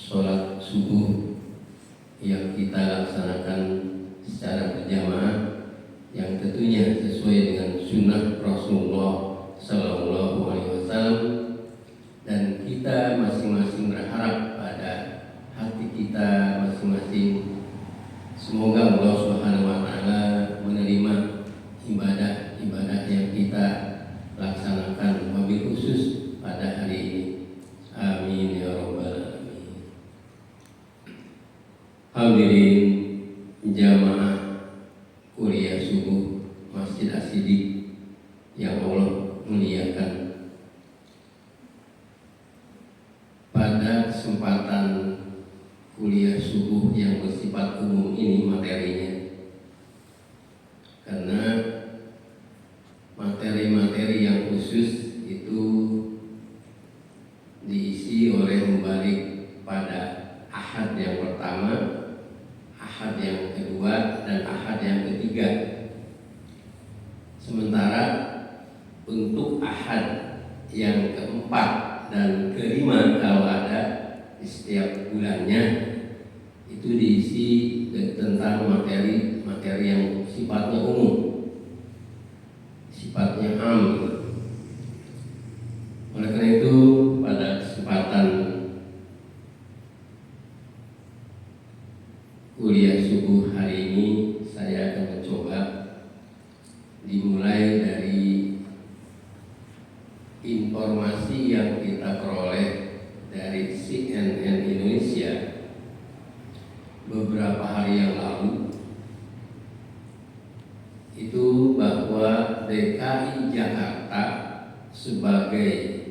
sholat subuh yang kita laksanakan secara berjamaah, yang tentunya sesuai dengan sunnah Rasulullah Sallallahu Alaihi Wasallam, dan kita masing-masing berharap pada hati kita masing-masing semoga Allah Subhanahu Wa Taala menerima ibadah yang kita laksanakan, wabil khusus pada hari ini. Amin ya rabbal alamin. Hadirin jamaah kuliah subuh Masjid As-Siddiq yang Allah muliakan, pada kesempatan kuliah subuh yang bersifat umum ini materinya, karena materi-materi yang khusus itu diisi oleh mubalik pada ahad yang pertama, ahad yang kedua, dan ahad yang ketiga. Sementara untuk ahad yang keempat dan kelima, kalau ada di setiap bulannya, itu diisi tentang materi yang sifatnya umum, sifatnya am. Oleh karena itu, pada kesempatan kuliah subuh hari ini, saya akan mencoba dimulai dari informasi yang kita peroleh dari CNN Indonesia beberapa hari yang lalu, itu bahwa DKI Jakarta sebagai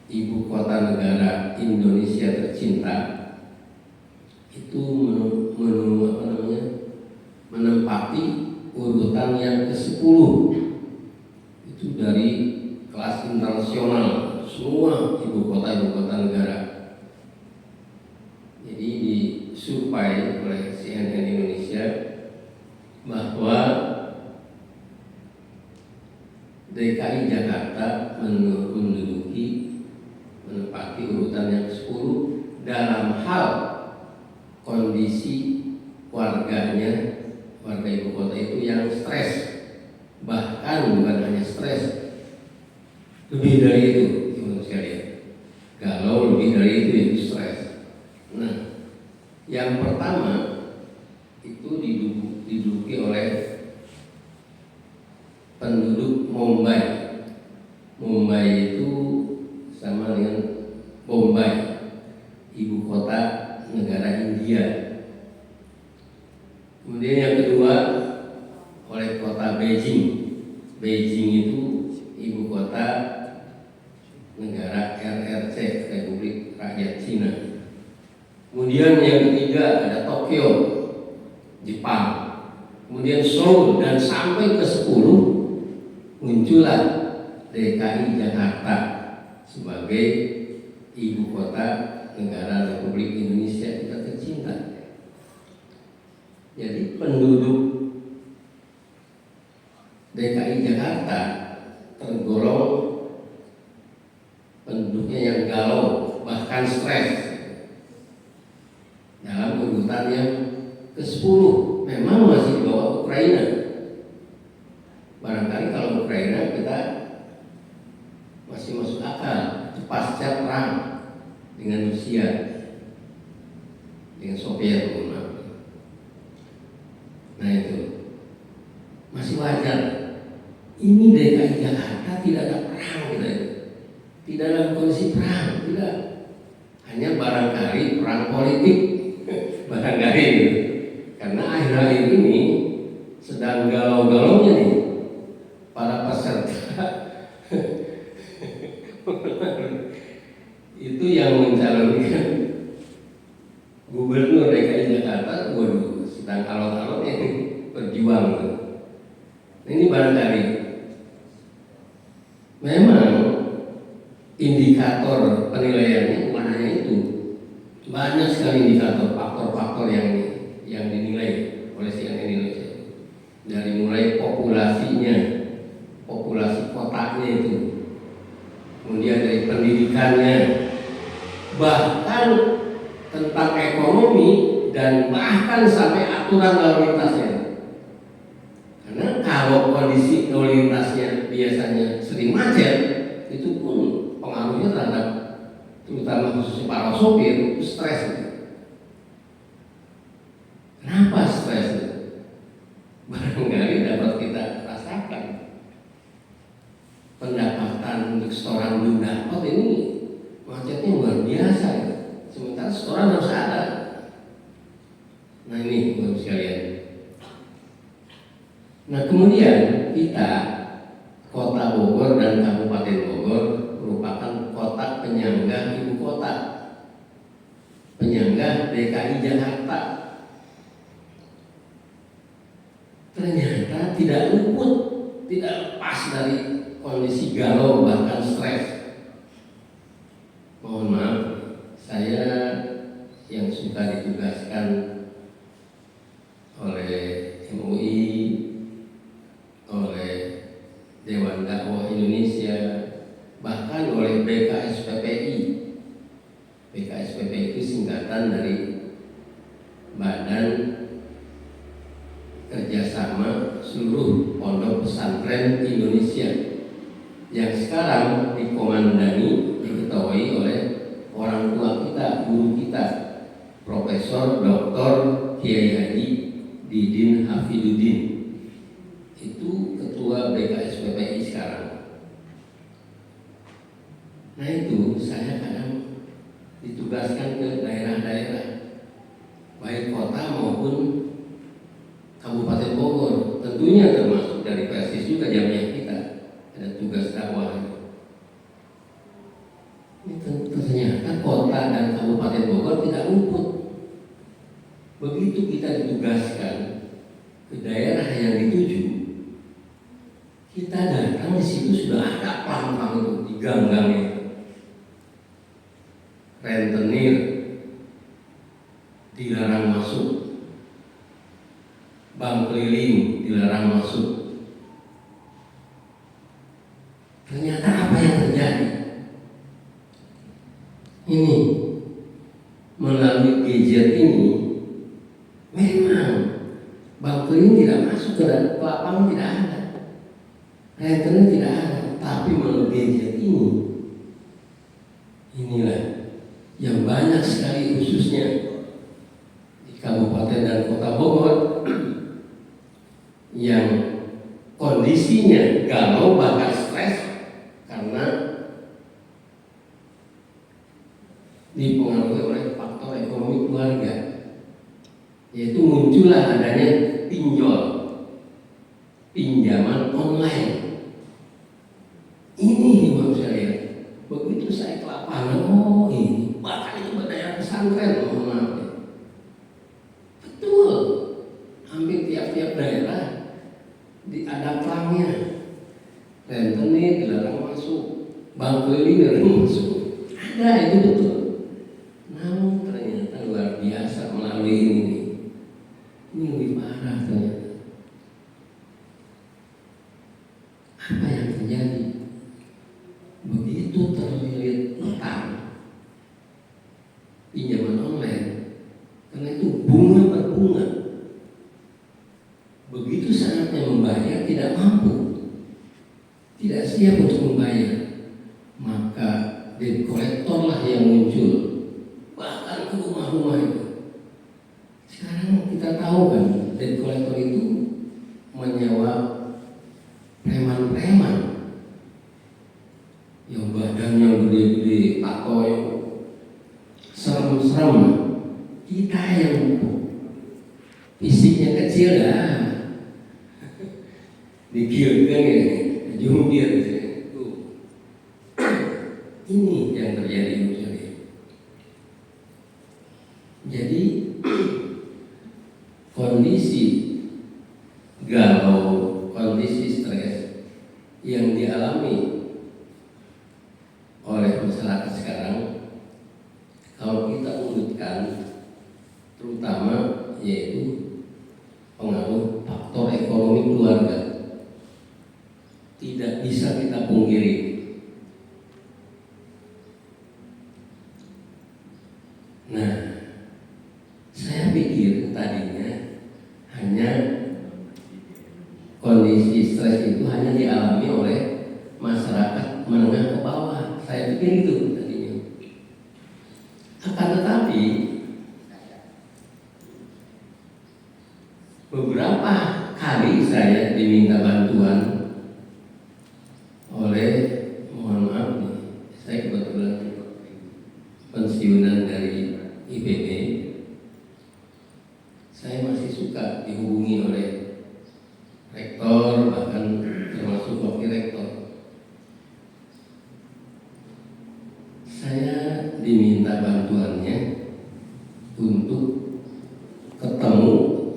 ibu kota negara Indonesia tercinta itu menempati urutan yang ke-10 itu dari kelas internasional semua ibu kota negara. Jadi disurvei oleh CNN Indonesia bahwa DKI Jakarta menempati urutan yang ke-10 dalam hal kondisi warganya, warga ibu kota itu yang stres. Bahkan bukan hanya stres, lebih dari itu, teman sekalian. Kalau lebih dari itu stres. Nah, yang pertama itu diduduki oleh penduduk Mumbai. Mumbai itu sama dengan Bombay, ibu kota negara India. Kemudian yang kedua oleh kota Beijing. Beijing itu ibu kota negara RRC, Republik Rakyat Cina. Kemudian yang ketiga ada Tokyo, Jepang. Kemudian Seoul, dan sampai ke-10 muncullah DKI Jakarta sebagai ibu kota negara Republik Indonesia kita tercinta. Jadi penduduk DKI Jakarta tergolong penduduknya yang galau, bahkan stres, dalam urutan yang ke-10. Memang masih di bawah Ukraina. Barangkali kalau Ukraina kita masih masuk akal, pasca perang dengan Rusia, dengan Soviet. Nah itu masih wajar. Ini DKI Jakarta tidak ada perang, tidak dalam kondisi perang, tidak. Hanya barangkali perang politik, barangkali. Karena akhir-akhir ini sedang galau-galaunya nih para peserta itu yang mencalonkan gubernur DKI Jakarta. Waduh, sedang alot-alotnya nih berjuang. Ini barangkali memang indikator penilaiannya bukan hanya itu, banyak sekali indikator, faktor-faktor yang dinilai oleh CNN Indonesia. Dari mulai populasinya, populasi kotanya itu, kemudian dari pendidikannya, bahkan tentang ekonomi dan bahkan sampai aturan lalu lintasnya. Karena kalau kondisi lalu lintasnya biasanya sering macet, itu pun pengaruhnya terhadap terutama khususnya para sopir itu stres. Kenapa stres? Barangkali dapat kita rasakan. Pendapatan untuk setoran belum dapat ini macetnya luar biasa ya. Sementara setoran harus ada. Nah ini baru sekalian. Nah kemudian kita Kota Bogor dan Kabupaten Bogor merupakan kota penyangga ibu kota, penyangga DKI Jakarta. Ternyata tidak luput, tidak lepas dari kondisi galau bahkan stres. Mohon maaf, saya yang suka ditugaskan oleh MUI, oleh Dewan Dakwah Indonesia, bahkan oleh BKSPPI. BKSPPI itu singkatan dari Badan Kerjasama Seluruh Pondok Pesantren Indonesia, yang sekarang dikomandani, diketahui oleh orang tua kita, guru kita, Profesor Dr. Kiai Haji Didin Hafidudin. Itu ketua BKSPPI sekarang. Nah itu saya kadang ditugaskan ke daerah-daerah, baik kota maupun Kabupaten Bogor. Tentunya termasuk dari Persis juga jamiah kita, ada tugas dakwah. Ini ternyata kota dan Kabupaten Bogor tidak luput. Begitu kita ditugaskan ke daerah yang dituju, kita datang di situ sudah ada plang-plang itu di gang-gang itu. Rentenir dilarang masuk, bank keliling dilarang masuk. Ternyata apa yang terjadi? Ini melalui gadget ini memang bank keliling tidak masuk ke lapangan, tidak ada, rentenir tidak ada, tapi melalui gadget ini, inilah yang banyak sekali khususnya di Kabupaten dan Kota Bogor yang kondisinya galau bahkan stres karena dipengaruhi oleh faktor ekonomi keluarga, yaitu muncullah adanya pinjol, pinjaman online. Ini baru saya lihat. Begitu saya ke lapangan, oh ini bahkan itu daerah pesantren, mohon maaf. Betul, hampir tiap-tiap daerah ada pelangnya. Rentenir dilarang masuk, bank keliling dilarang masuk. Ada, itu betul. Namun ternyata luar biasa melalui ini lebih parah ternyata. Apa yang terjadi? Begitu terlilit utang pinjaman online, karena itu bunga berbunga. Begitu saatnya membayar tidak mampu, tidak siap untuk membayar, maka debt collector lah yang muncul, bahkan ke rumah-rumah itu. Sekarang kita tahu kan, debt collector itu menyewa preman-preman yang badannya gede-gede, tato yang serem-serem. Kita yang fisiknya kecil dah digiurkan ya, jungkir gitu. Ini yang terjadi misalnya. Jadi kondisi galau, kondisi stres yang dialami oleh masyarakat sekarang, kalau kita urutkan, terutama yaitu pengaruh faktor ekonomi keluarga. Tidak bisa kita pungkiri Nah, saya pikir tadinya hanya kondisi stres itu hanya dialami oleh masyarakat menengah ke bawah. Saya pikir itu tadinya. Akan tetapi beberapa kali saya diminta bantuan oleh, mohon maaf nih, saya kebetulan pensiunan dari IPB. Saya masih suka dihubungi oleh rektor, bahkan termasuk wakil rektor. Saya diminta bantuannya untuk ketemu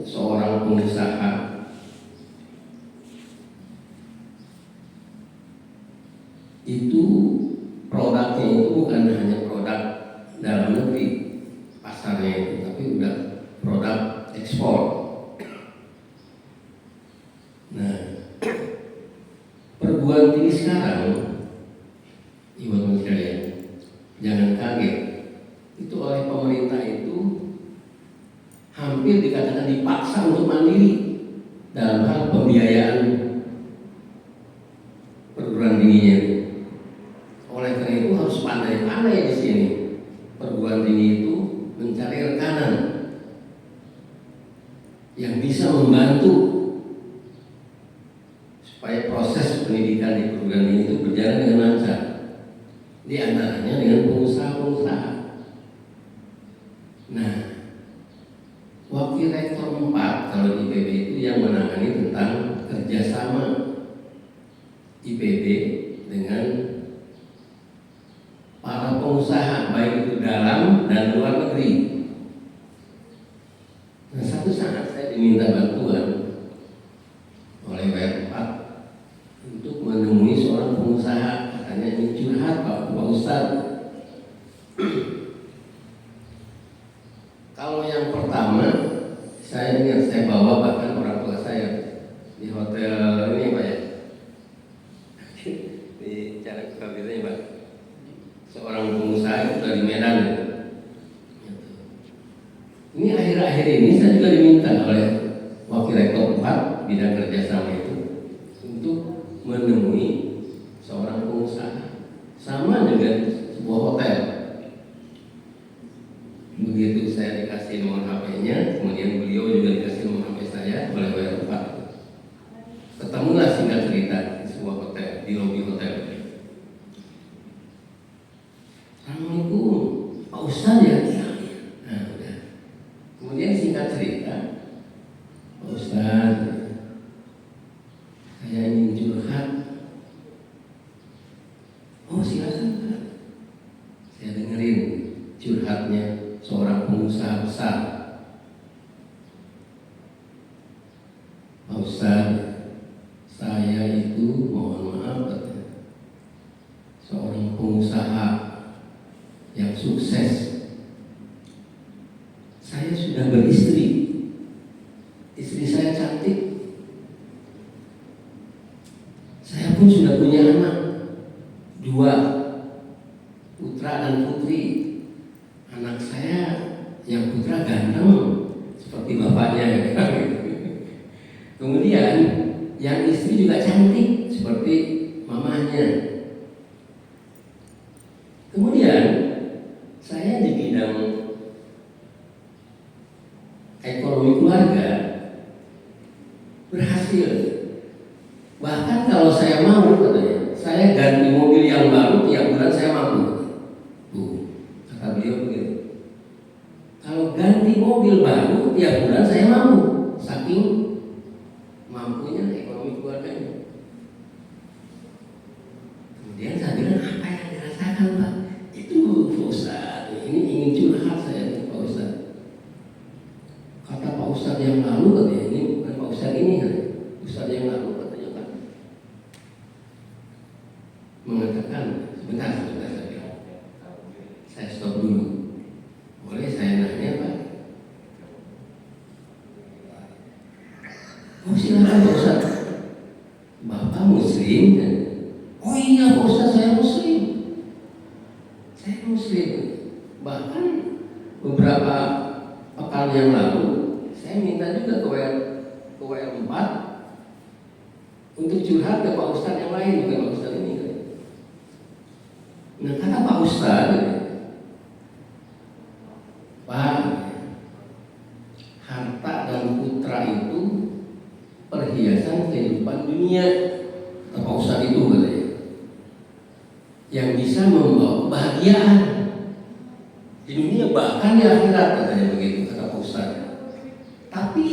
seorang pengusaha itu. Produknya itu bukan hanya produk dalam negeri pasarnya itu, tapi udah produk ekspor. Nah, perguruan tinggi sekarang, ibu-ibu sekalian, jangan kaget, itu oleh pemerintah itu hampir dikatakan dipaksa untuk mandiri dalam hal pembiayaan perguruan tingginya. Oleh karena itu harus pandai-pandai di sini. Perguruan tinggi itu mencari rekanan yang bisa membantu supaya proses pendidikan di perguruan tinggi itu berjalan dengan lancar. Di antaranya dengan pengusaha-pengusaha. Nah, wakil rektor 4 kalau di IPB itu yang menangani tentang kerjasama IPB dengan para pengusaha, baik itu dalam dan luar negeri. Nah, satu saat saya diminta bantuan oleh WR4 untuk menemui seorang pengusaha. Katanya ini curhat Pak Ustadz. Kalau yang pertama, saya ingat saya bawa bahkan orang tua saya di hotel ini Pak ya, di Jalan Sukabumi ini Pak. Seorang pengusaha itu dari Medan. Ini akhir-akhir ini saya juga diminta oleh wakil rektor 4 bidang kerjasama itu untuk menemui seorang pengusaha, sama dengan sebuah hotel. Begitu saya dikasih nomor HP-nya, kemudian beliau juga dikasih nomor HP saya oleh WR4. Ketemulah singkat cerita di sebuah hotel, di lobi hotel. Assalamualaikum, Pak Ustadz ya? Nah, udah. Kemudian singkat cerita, Pak Ustadz, saya ingin curhat. Oh silakan Pak. Saya dengerin curhatnya seorang pengusaha besar. Pak Ustadz, saya itu mohon maaf, seorang pengusaha yang sukses. Saya sudah beristri, istri saya cantik. Saya pun sudah punya anak 2, putra dan putri. Anak saya yang putra ganteng seperti bapaknya. Kemudian yang istri juga cantik seperti mamanya. Kemudian saya di bidang ekonomi keluarga berhasil. Bahkan kalau saya mau, katanya, saya ganti mobil yang baru tiap bulan saya mampu. Tuh, kata beliau begitu. Kalau ganti mobil baru tiap bulan saya mampu, saking mampunya ekonomi keluarganya. Kemudian saya bilang, apa yang dirasakan Pak? Itu Pak Ustadz, ini ingin curhat saya Pak Ustadz. Kata Pak Ustadz yang lalu, katanya, ini bukan Pak Ustadz ini kan, Ustadz yang lalu katanya Pak mengatakan, sebentar saya stop dulu. Boleh saya nanya Pak? Oh silakan Pak Ustadz. Bapak Muslim kan? Oh iya Pak Ustadz, saya Muslim. Saya Muslim. Bahkan beberapa pekan yang lalu saya minta juga ke WR4 untuk curhat ke Pak Ustadz yang lain, bukan Pak Ustadz ini. Nah, kata Pak Ustadz, Pak, harta dan putra itu perhiasan kehidupan dunia. Kata Pak Ustadz itu katanya, yang bisa membawa kebahagiaan di dunia bahkan di akhirat, katanya begitu kata Pak Ustadz. Tapi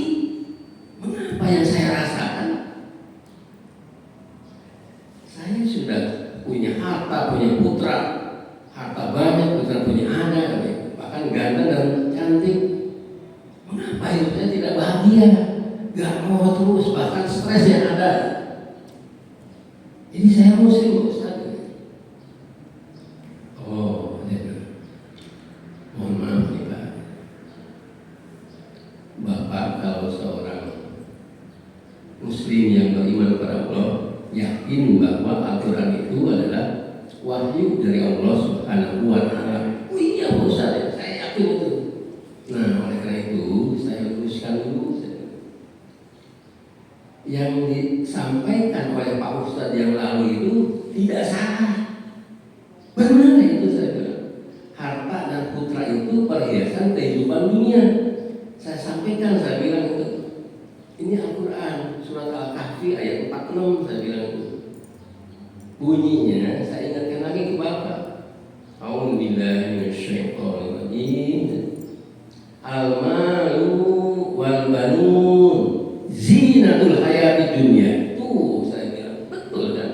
mengapa yang saya rasakan, saya sudah punya harta, punya putra, harta banyak, putra punya anak, bahkan ganteng dan cantik. Mengapa hidup saya tidak bahagia? Gak mau terus, bahkan stres yang ada. Jadi saya muslim, Ustaz. Oh, mohon maaf nih Pak. Bapak kalau seorang muslim yang beriman kepada Allah, yakin bahwa Al-Quran itu adalah wahyu dari Allah Subhanahu wa Ta'ala. Oh iya Pak Ustaz, saya yakin itu. Nah, oleh karena itu saya luruskan dulu. Yang disampaikan oleh Pak Ustadz yang lalu itu tidak salah. Benar itu saya bilang. Harta dan putra itu perhiasan kehidupan dunia. Saya sampaikan, saya bilang itu. Ini Al-Quran surat Al-Kahfi ayat 46, saya bilang itu. Bunyinya saya ingatkan lagi ke Bapak. A'udzubillahi minasyaitonir rajim. Al-malu wal banun zinatul hayati dunia. Tuh saya bilang betul kan?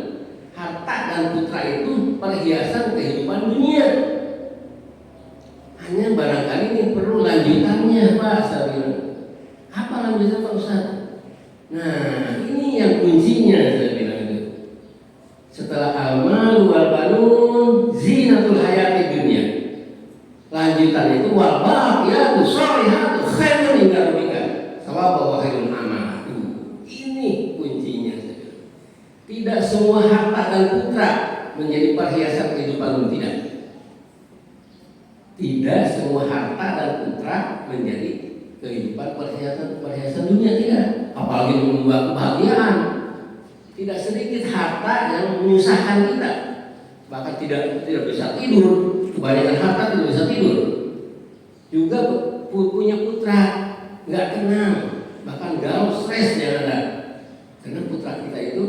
Harta dan putra itu perhiasan kehidupan dunia. Hanya barangkali ini perlu lanjutannya Pak, saya bilang. Apa lanjutannya Pak Ustaz? Nah ini yang kuncinya, saya bilang itu. Setelah al-malu wal banun zinatul hayati dunia, lanjutan itu wal baqiyatu sholihatu khairun inda rabbika thawaban wa khairun amal. Ini kuncinya. Tidak semua harta dan putra menjadi perhiasan kehidupan dunia. Tidak semua harta dan putra menjadi kehidupan perhiasan dunia, tidak. Apalagi membawa kebahagiaan. Tidak sedikit harta yang menyusahkan kita. Bahkan tidak bisa tidur. Kebanyakan harta tidak bisa tidur. Juga punya putra nggak tenang, bahkan galau, stres yang ada. Karena putra kita itu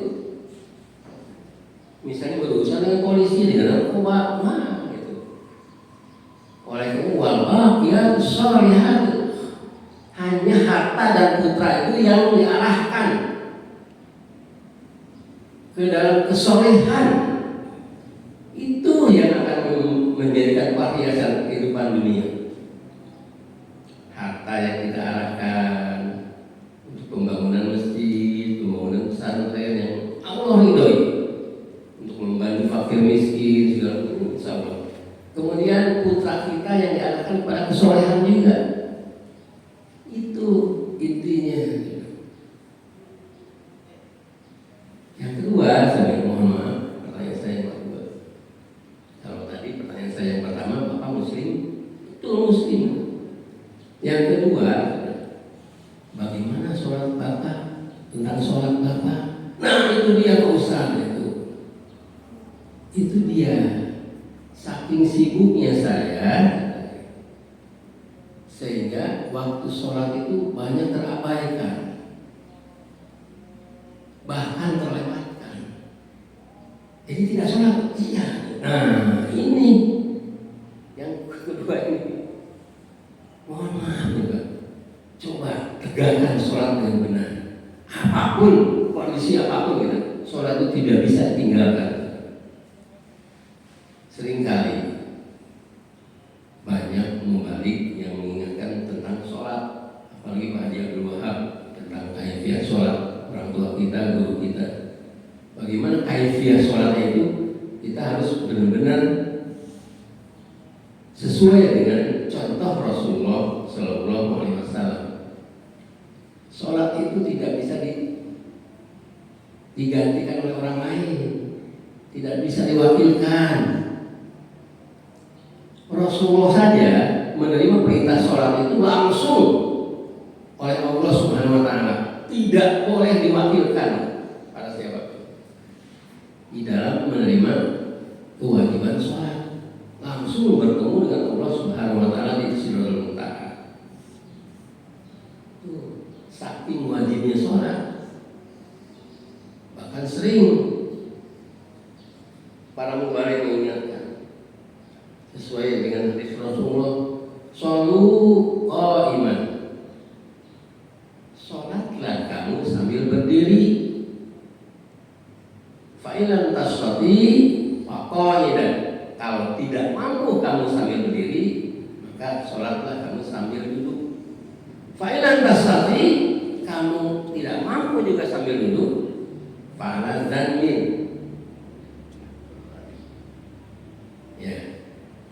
misalnya berurusan dengan polisi, dengan narkoba, gitu. Oleh itu wal baqiyatu sholihatu, hanya harta dan putra itu yang diarahkan ke dalam kesolehan. Itu yang akan menjadikan perhiasan kehidupan dunia. Harta yang kita arahkan untuk pembangunan masjid, pembangunan pesantren yang Allah ridhoi, untuk membantu fakir miskin, segala macam, insyaallah. Kemudian putra kita yang diarahkan pada kesolehan juga. Itu intinya. Yang kedua, saya mohon maaf, pertanyaan saya yang kedua. Kalau tadi pertanyaan saya yang pertama, Bapak muslim? Betul muslim. Yang kedua, bagaimana sholat Bapak? Tentang sholat Bapak? Nah itu dia Pak Ustaz itu. Itu dia. Saking sibuknya saya, sehingga waktu sholat itu banyak terabaikan, bahkan terlewatkan. Jadi tidak sholat. Iya. Nah ini yang kedua ini. Mohon maaf juga. Coba tegakkan sholat dengan benar. Apapun kondisi apapun kita, sholat itu tidak bisa ditinggalkan. Seringkali banyak mubalik yang mengingatkan tentang sholat, apalagi Pak Haji Abdul Wahab tentang kaifiah sholat orang tua kita, guru kita. Bagaimana kaifiah sholatnya itu? Kita harus benar-benar sesuai dengan contoh Rasulullah Sallallahu Alaihi Wasallam. Sholat itu tidak bisa digantikan oleh orang lain, tidak bisa diwakilkan. Rasulullah saja menerima perintah sholat itu langsung oleh Allah Subhanahu wa Ta'ala, tidak boleh diwakilkan pada siapapun di dalam menerima kewajiban sholat, langsung bertemu dengan Allah Subhanahu wa Ta'ala di Sidratul Muntaha. Saking wajibnya sholat, bahkan sering para mubaligh mengingatkan sesuai dengan hadis Rasulullah, shollu qa'iman, sholatlah kamu sambil berdiri, fa in lam tastati fa qa'idan, kalau tidak mampu kamu sambil berdiri maka sholatlah kamu sambil duduk. Fa in lam tastati, kamu tidak mampu juga sambil duduk, fala zanmin, ya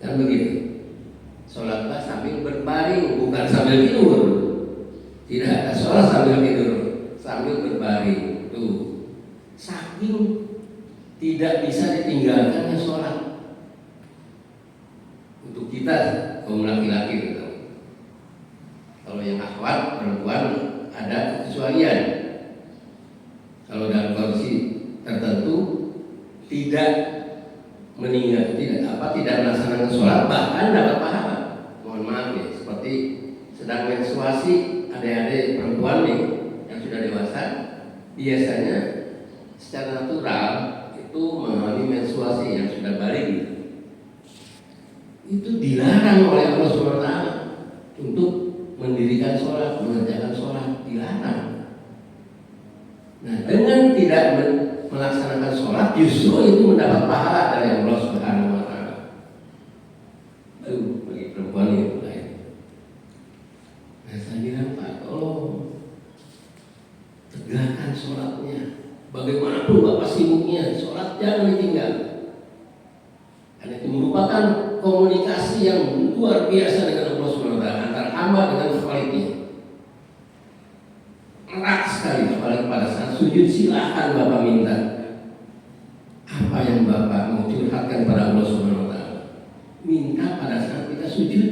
kan begitu. Sholatlah sambil berbaring, bukan sambil tidur. Tidak ada sholat sambil tidur, sambil berbaring. Tuh, saking tidak bisa ditinggalkannya sholat untuk kita kaum laki-laki gitu. Kalau yang akhwat perempuan ada kecualian. Kalau dalam kondisi tertentu tidak tidak melaksanakan sholat bahkan dapat pahala. Mohon maaf ya, seperti sedang menstruasi adik-adik perempuan nih yang sudah dewasa, biasanya secara natural itu mengalami menstruasi yang sudah balik gitu. Itu dilarang oleh Allah SWT untuk mendirikan sholat, mengerjakan sholat, dilarang. Nah, dengan tidak melaksanakan sholat justru itu mendapat pahala dari Allah Subhanahu wa Ta'ala. Itu bagi perempuan itu lain. Nah, saya bilang Pak, tolong tegakkan sholatnya. Bagaimanapun Bapak sibuknya, sholat jangan ditinggal. Karena itu merupakan komunikasi yang luar biasa dengan Allah Subhanahu wa Ta'ala, antara hamba dengan khaliknya. Erat sekali, apalagi pada saat sujud. Silahkan Bapak minta apa yang Bapak mau curhatkan pada Allah Subhanahu wa Ta'ala, minta pada saat kita sujud.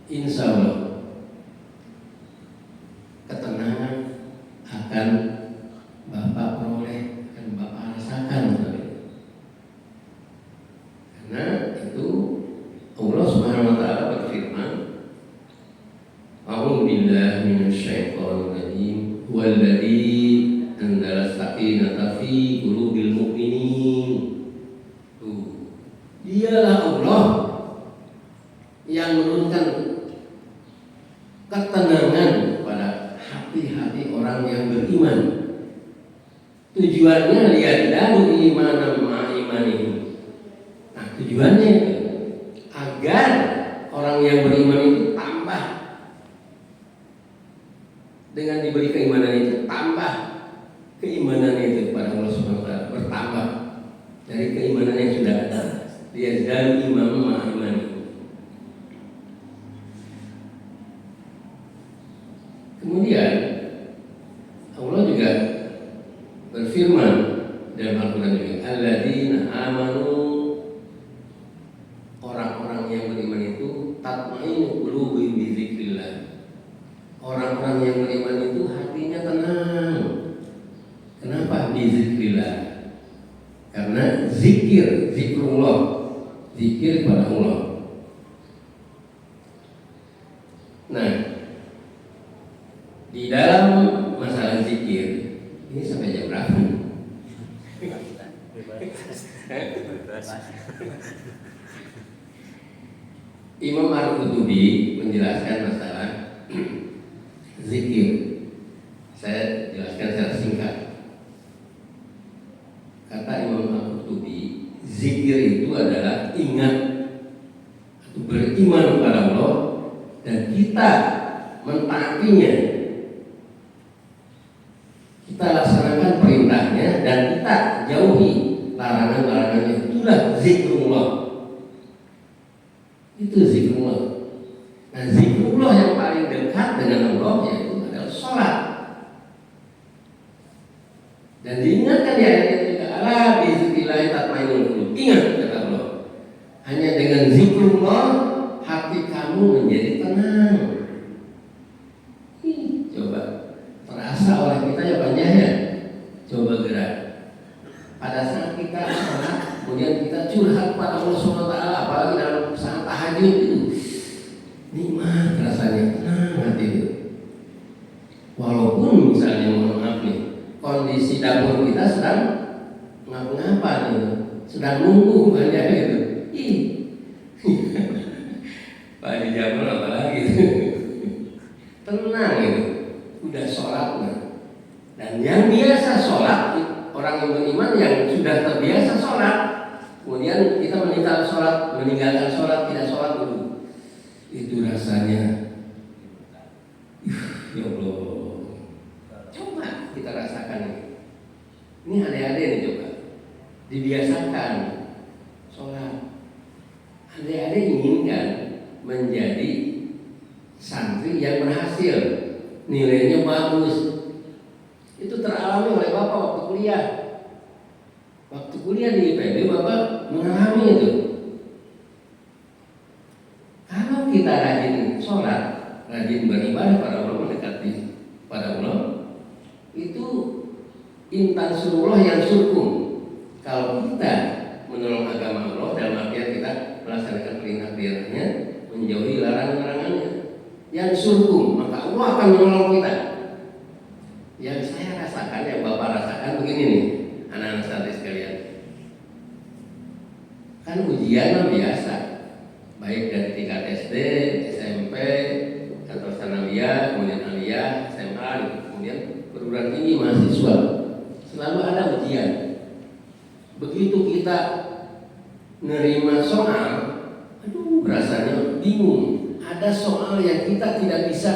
Insya Allah ketenangan akan Bapak peroleh, akan Bapak rasakan. Karena itu Allah Subhanahu wa Ta'ala berfirman, a'udzu billahi minasyaitonir rajim, huwallazi anzala sakinata fi qulubil mu'minin. Dialah Allah yang menurunkan ketenangan pada hati-hati orang yang beriman. Tujuannya liyadadu imanan ma'a imanihim. Nah, tujuannya agar orang yang beriman itu tambah, dengan diberi keimanan itu tambah keimanan itu kepada Allah Subhanahu wa Ta'ala, bertambah dari keimanan yang sudah ada. Dia dan imam ma'imani. Kemudian Allah juga berfirman dalam Al-Quran juga, alladzina amanu, orang-orang yang beriman itu tatmainu qulubuhum bi dzikrillah. Orang-orang yang beriman itu hatinya tenang. Kenapa bi dzikrillah? Karena zikrullah, zikir pada Allah. Nah, di dalam masalah zikir ini sampai jam berapa? Imam Al-Qurtubi menjelaskan masalah zikir. Saya jelaskan secara singkat. Kata Imam Al-Qurtubi, zikir itu adalah ingat atau beriman kepada Allah dan kita mentaatinya. Kita laksanakan perintahnya dan kita jauhi larangan-larangannya. Itulah zikrullah. Itu zikrullah. Nah, zikrullah yang paling dekat dengan Allah yaitu adalah sholat. Dan diingatkan di ayat itu juga, ala bizikrillah tatmainnul qulub. Ingat kata Allah, hanya dengan zikrullah kita curhat pada Allah SWT, apalagi dalam saat tahajud itu, nikmat rasanya, tenang hati itu. Walaupun misalnya mohon maaf nih, kondisi dapur kita sedang ngapa-ngapa nih, sedang nunggu banyak gitu. Pak di Jawa apa lagi? Tenang gitu, udah sholat nah. Dan yang biasa sholat, orang yang beriman yang sudah terbiasa sholat, kemudian kita meninggalkan sholat, tidak sholat dulu, itu rasanya, ya Allah. Coba kita rasakan ini. Ini adik-adik nih coba, dibiasakan sholat. Adik-adik inginkan menjadi santri yang berhasil, nilainya bagus. Itu teralami oleh Bapak waktu kuliah. Waktu kuliah di IPB Bapak mengalami itu. Kalau kita rajin sholat, rajin beribadah pada Allah, mendekati pada Allah, itu intan surullah yang surkum. Kalau kita menolong agama Allah dalam artian kita melaksanakan perintah-perintahnya, menjauhi larangan-larangannya, yang surkum, maka Allah akan menolong kita. Yang saya rasakan, yang Bapak rasakan begini nih, anak-anak santri sekalian. Kan ujian biasa, baik dari tingkat SD, SMP, atau sanawiyah, kemudian aliyah, SMA, kemudian perguruan tinggi mahasiswa, selalu ada ujian. Begitu kita nerima soal, aduh rasanya bingung. Ada soal yang kita tidak bisa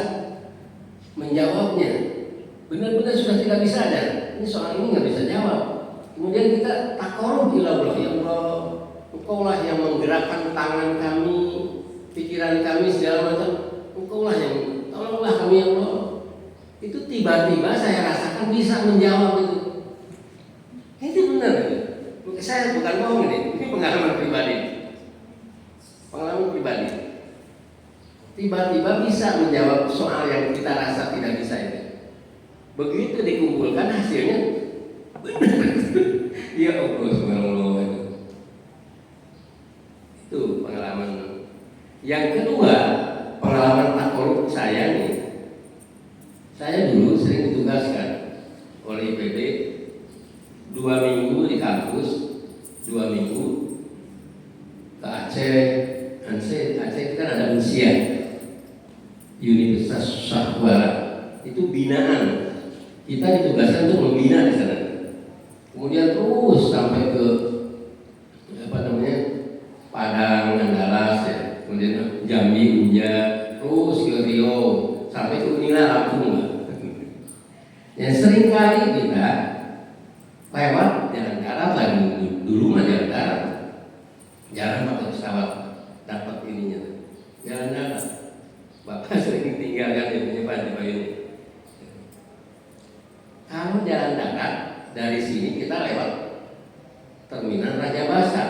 menjawabnya, benar-benar sudah tidak bisa dan ini soal ini nggak bisa jawab. Kemudian kita takarub ila Allah, ya Allah, Engkaulah yang menggerakkan tangan kami, pikiran kami segala macam. Engkaulah yang tolonglah kami ya Allah. Itu tiba-tiba saya rasakan bisa menjawab itu. Itu benar. Saya bukan bohong ini pengalaman pribadi. Pengalaman pribadi. Tiba-tiba bisa menjawab soal yang kita rasa tidak bisa itu. Begitu dikumpulkan hasilnya, ya Allah subhanallah. Itu pengalaman. Yang kedua, pengalaman takarub saya nih. Saya dulu sering ditugaskan oleh IPB 2 minggu di kampus, 2 minggu ke Aceh. Aceh itu kan ada Unsia, Universitas Syahwara, itu binaan. Kita ditugaskan untuk membina di sana. Kemudian terus sampai ke Padang, Andalas, ya. Kemudian Jambi, Unja, terus ke Rio, sampai ke Unila, Lampung. Yang sering kali kita lewat jalan darat lagi, dulu mah jalan darat, jarang pakai pesawat, dapat ininya, jalan darat. Bapak sering tinggalkan di punya ini. Kalau jalan darat dari sini kita lewat terminal Raja Basa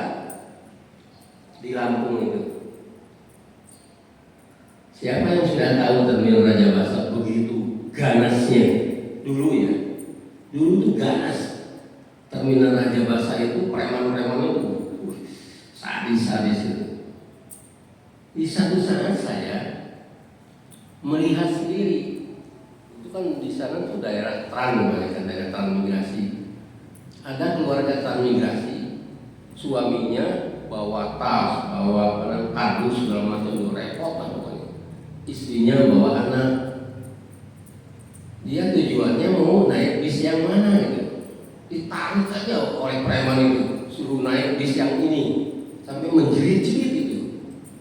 di Lampung itu. Siapa yang sudah tahu terminal Raja Basa? Begitu ganasnya dulu ya. Dulu tuh ganas. Terminal Raja Basa itu preman-preman itu sadis-sadis itu. Di satu saat saya melihat sendiri, itu kan di sana tuh daerah daerah transmigrasi. Ada keluarga transmigrasi, suaminya bawa tas, bawa kardus segala macam, repot kan pokoknya. Istrinya bawa anak. Dia tujuannya mau naik bis yang mana gitu. Ditarik aja oleh preman itu, suruh naik bis yang ini, sampai menjerit-jerit itu,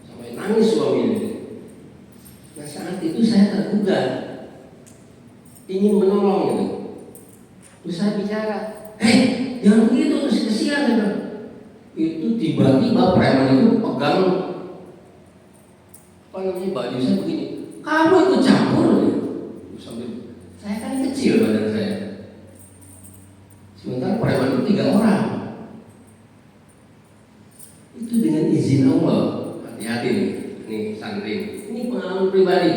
sampai nangis suaminya. Nah saat itu saya tergugah, ingin menolong itu. Terus saya bicara, jangan begitu, terus kesian ya. Itu tiba-tiba preman itu pegang baju saya begini, kamu ikut campur ya? Sambil, saya kan kecil badan saya, sementara preman itu 3 orang. Itu dengan izin Allah. Hati-hati nih santri, ini pengalaman pribadi.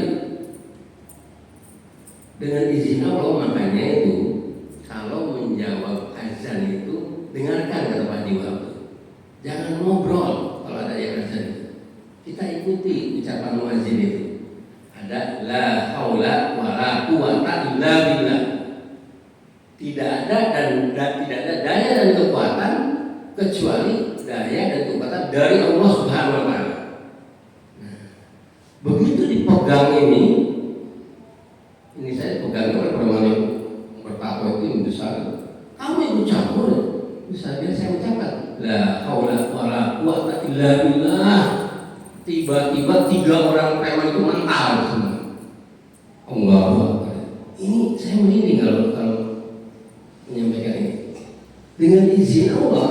Dengan izin Allah, makanya itu kalau menjawab azan itu dengarkan kata Pak Jiwa. Jangan ngobrol kalau ada yang azan. Kita ikuti ucapan muadzin itu. Ada la haula wala quwata illa billah. Tidak ada dan tidak ada daya dan kekuatan kecuali daya dan kekuatan dari Allah Subhanahu wa taala. Nah, begitu dipegang ini saya pegang oleh perempuan yang bertakwa itu yang besar. Kamu ikut campur, bisa biar saya ucapkan la haula wala quwata illa billah. Tiba-tiba 3 orang preman itu mental semua. Allah, ini saya merinding kalau menyampaikan ini. Dengan izin Allah,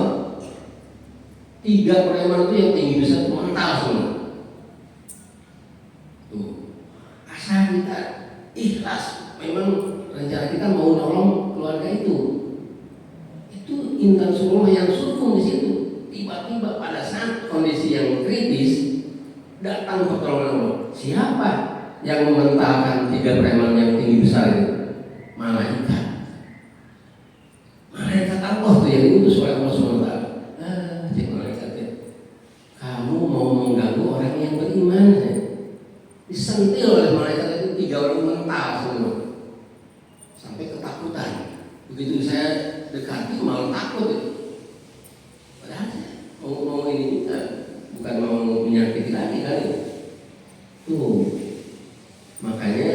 3 preman itu yang tinggi besar itu mental semua. Tuh, asal kita ikhlas, memang rencana kita mau nolong keluarga itu intan semua yang surkum di situ. Tiba-tiba pada saat kondisi yang kritis datang pertolongan Allah. Siapa yang mementalkan 3 preman yang tinggi besar itu? Malaikat. Malaikat Allah tuh yang diutus oleh Allah SWT. Cik malaikatnya, kamu mau mengganggu orang yang beriman ya? Disentil oleh malaikat itu 3 orang mental semua sampai ketakutan. Begitu saya dekati malah takut ya. Padahal mau ini bukan mau menyakiti lagi kali. Tuh, makanya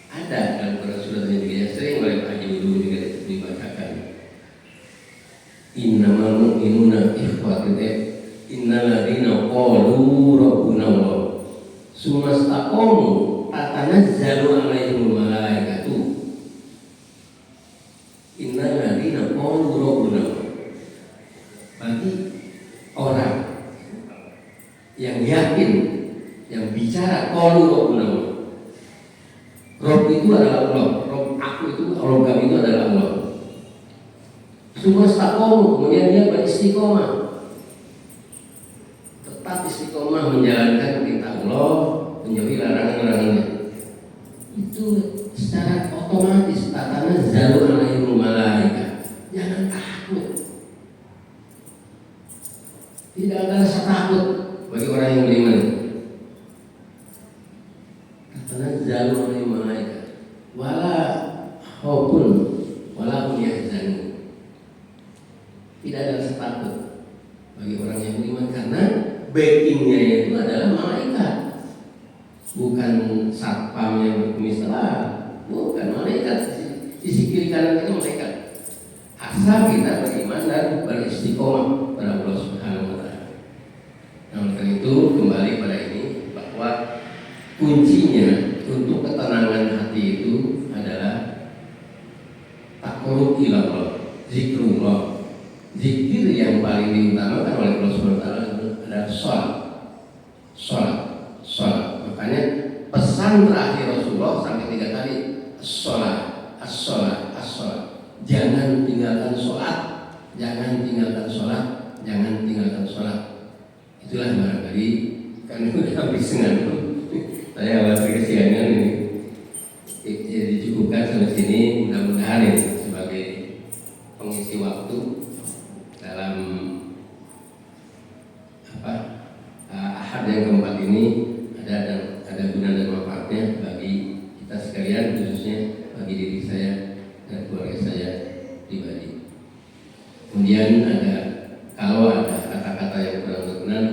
ada dalam Quran surat ini juga yang sering oleh Pak Haji dulu juga dibacakan. Innamal mu'minuna ikhwatun innal ladzina qalu rabbuna Allah summa istaqamu tatanazzalu alaihimul malaikatu innal ladzina qalu rabbuna Allah. Berarti orang yang yakin, yang bicara qalu rabbuna Allah. Rob itu adalah Allah, Rob aku itu, Rob kami itu adalah Allah. Semua istiqomah, kemudian dia beristiqomah, tetap istiqomah menjalankan perintah Allah, menjauhi larangan-larangannya. Itu secara otomatis tatanazzalu alaihimul malaikah. Jangan takut. Tidak ada rasa takut bagi orang yang beriman. Tatanazzalu alaihimul malaikah wala khaufun wala hum yahzanun. Tidak ada rasa takut bagi orang yang beriman karena backingnya itu adalah malaikat, bukan satpam yang berkumis telah, bukan malaikat. Sisi kiri kanan itu malaikat. Asal kita beriman dan beristiqomah pada Allah Subhanahu wa taala. Nah, karena itu kembali pada ini bahwa kuncinya untuk ketenangan hati itu adalah taqarrub ila Allah, zikrullah. Zikir yang paling diutamakan oleh Allah SWT adalah sholat. Makanya pesan terakhir Rasulullah sampai 3 kali sholat. Jangan tinggalkan sholat. Itulah barangkali karena udah habis dengan saya awal kesiangan ini. Jadi cukupkan sampai sini. Mudah-mudahan ini sebagai pengisi waktu dalam ahad yang keempat ini ada guna dan manfaatnya bagi kita sekalian, khususnya bagi diri saya dan keluarga saya pribadi. Kemudian kalau ada kata-kata yang kurang berkenan